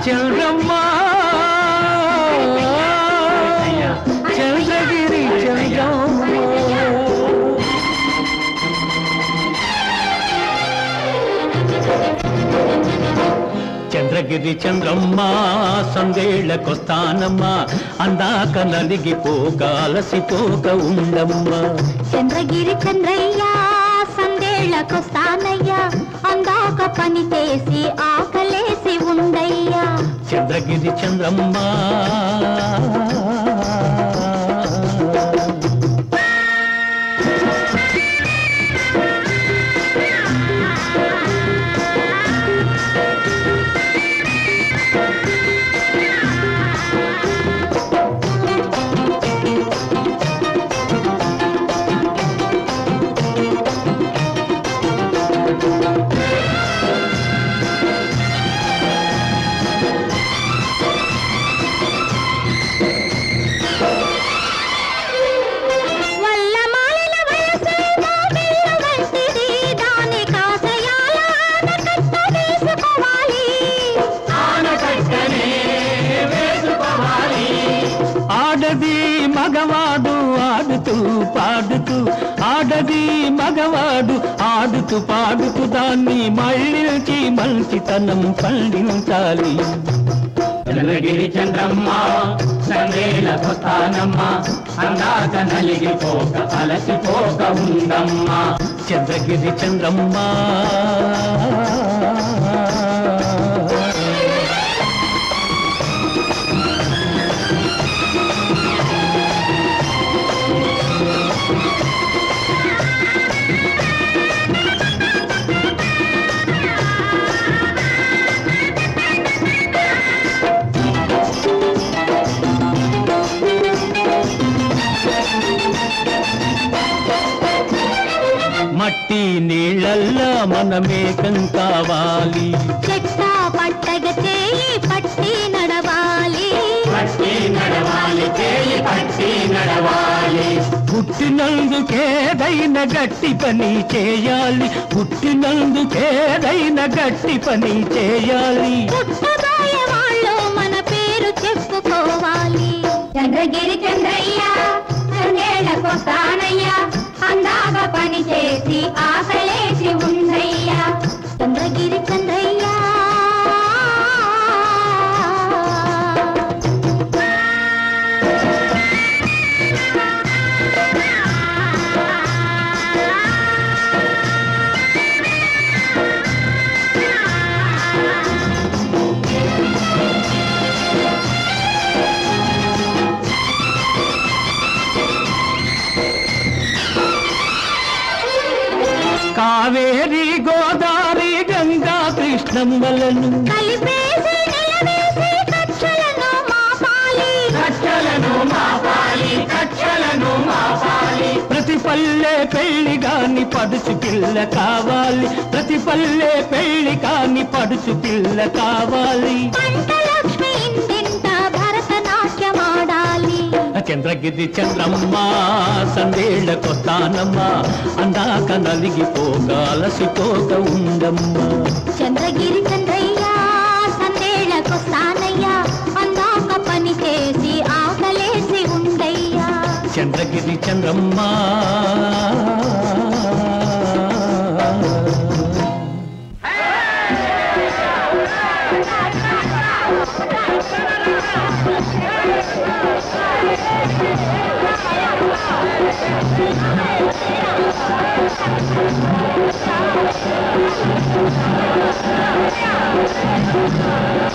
చంద్రమ్మ చంద్రగిరి చంద్రమ్మ చంద్రగిరి చంద్రమ్మ సందేళ్లకొస్తానమ్మ అందాక నలిగిపోక అలసిపోక ఉండమ్మ చంద్రగిరి చంద్రయ్య సందేళ్లకొస్తానయ్యా అందాక పని చేసి ఆకలేసి ఉండయ్యా చంద్రగిరి చంద్రమ్మ మగవాడు ఆడుతూ పాడుతూ ఆడది మగవాడు ఆడుతూ పాడుతూ దాన్ని మళ్ళీ మంచితనం పండించాలి చంద్రగిరి చంద్రమ్మ సందేళ్లకొస్తానమ్మ అందాక నలిగిపోక అలసిపోక ఉండమ్మ చంద్రగిరి చంద్రమ్మ మట్టి నీళ్ళల్లా మనమేకం కావాలి చెట్ట పట్టగ చేయి పట్టి నడవాలి పట్టి నడవాలి చేయి పట్టి నడవాలి పుట్టినందుకేదైన గట్టి పని చేయాలి పుట్టినందుకేదైన గట్టి పని చేయాలి పుట్టబోయే వాళ్ళు మన పేరు చెప్పుకోవాలి చంద్రగిరి చంద్రయ్య సందేళ్లకొస్తానయ్యా అందాక పని చేసి ఆకలేసి ఉండయ్యా చంద్రగిరి చంద్రయ్య కావేరి గోదావరి గంగా కృష్ణమ్మలను కలిపేసి నిలవేసి కక్షలను మాపాలి కక్షలను మాపాలి కక్షలను మాపాలి ప్రతి పల్లె పెళ్లి గాని పడుచు పిల్ల కావాలి ప్రతి పల్లె పెళ్లి కాని పడుచు పిల్ల కావాలి పంటలక్ష్మి ఇంటింట భరతనాట్యమాడాలి చంద్రగిరి చంద్రమ్మ సందేళ్లకొస్తానమ్మ అందాక నలిగిపోక అలసిపోక ఉండమ్మ చంద్రగిరి చంద్రయ్య సందేళ్లకొస్తానయ్యా అందాక పని చేసి ఆకలేసి ఉండయ్యా చంద్రగిరి చంద్రమ్మ Thank you.